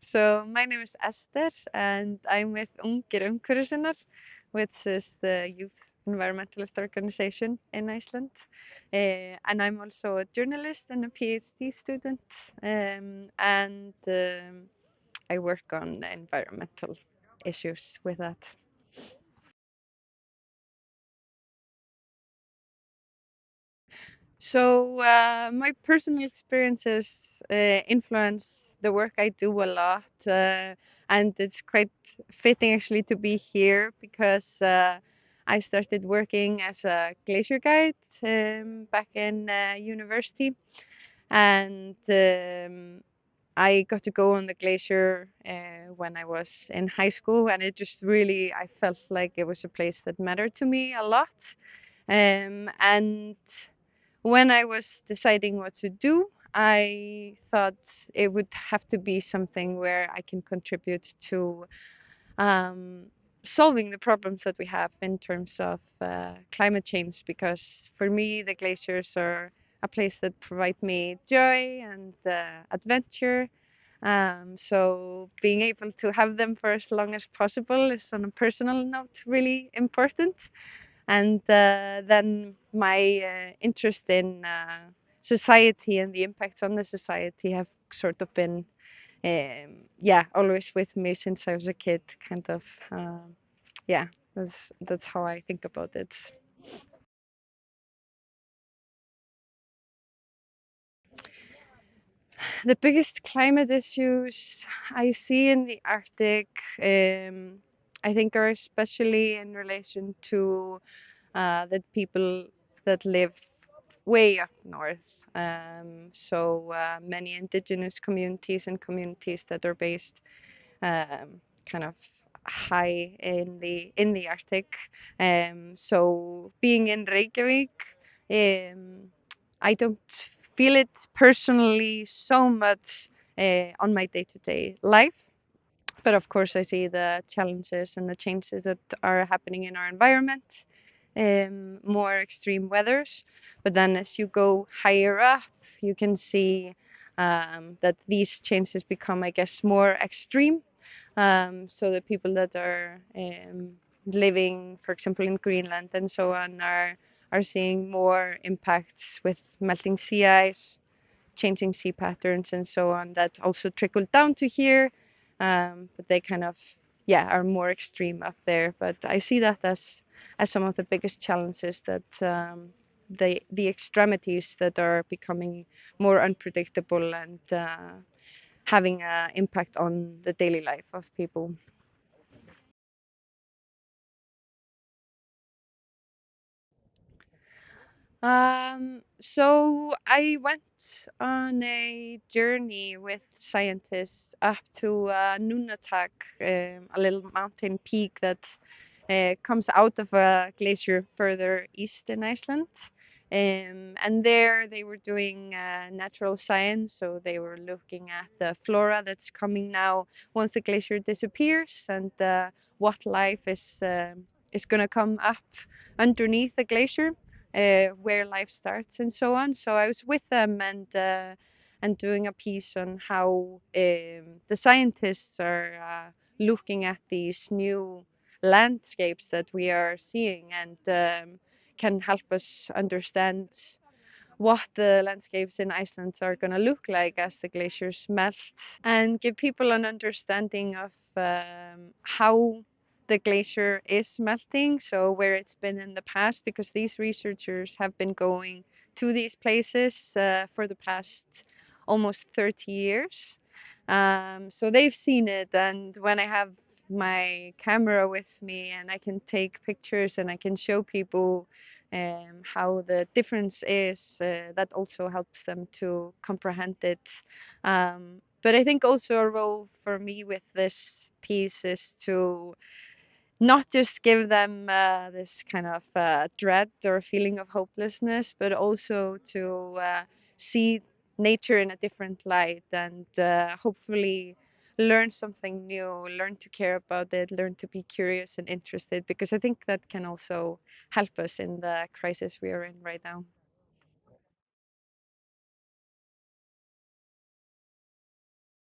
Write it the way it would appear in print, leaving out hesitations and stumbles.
So my name is Esther, and I'm with Ungir Umhverfissinnar, which is the youth environmentalist organization in Iceland. And I'm also a journalist and a PhD student, and I work on environmental issues with that. So my personal experiences influence the work I do a lot, and it's quite fitting actually to be here because I started working as a glacier guide back in university, and I got to go on the glacier when I was in high school, and it just really I felt like it was a place that mattered to me a lot, and when I was deciding what to do, I thought it would have to be something where I can contribute to um, solving the problems that we have in terms of climate change. Because for me, the glaciers are a place that provide me joy and adventure. So being able to have them for as long as possible is, on a personal note, really important. And then my interest in society and the impacts on the society have sort of been, yeah, always with me since I was a kid. Kind of, yeah, that's how I think about it. The biggest climate issues I see in the Arctic, I think, are especially in relation to the people that live way up north. So many indigenous communities and communities that are based kind of high in the Arctic. So being in Reykjavik, um, I don't feel it personally so much on my day-to-day life. But of course, I see the challenges and the changes that are happening in our environment, more extreme weathers. But then as you go higher up, you can see that these changes become, I guess, more extreme. So the people that are living, for example, in Greenland and so on, are seeing more impacts with melting sea ice, changing sea patterns and so on that also trickle down to here. But they kind of, yeah, are more extreme up there. But I see that as some of the biggest challenges that the extremities that are becoming more unpredictable and having an impact on the daily life of people. So I went on a journey with scientists up to Nunatak, a little mountain peak that comes out of a glacier further east in Iceland. And there they were doing natural science, so they were looking at the flora that's coming now once the glacier disappears, and what life is going to come up underneath the glacier, where life starts and so on. So I was with them and doing a piece on how the scientists are looking at these new landscapes that we are seeing, and can help us understand what the landscapes in Iceland are going to look like as the glaciers melt, and give people an understanding of how the glacier is melting, so where it's been in the past, because these researchers have been going to these places for the past almost 30 years. So they've seen it, and when I have my camera with me and I can take pictures and I can show people how the difference is, that also helps them to comprehend it. But I think also a role for me with this piece is to not just give them this kind of dread or feeling of hopelessness, but also to see nature in a different light, and hopefully learn something new, learn to care about it, learn to be curious and interested, because I think that can also help us in the crisis we are in right now.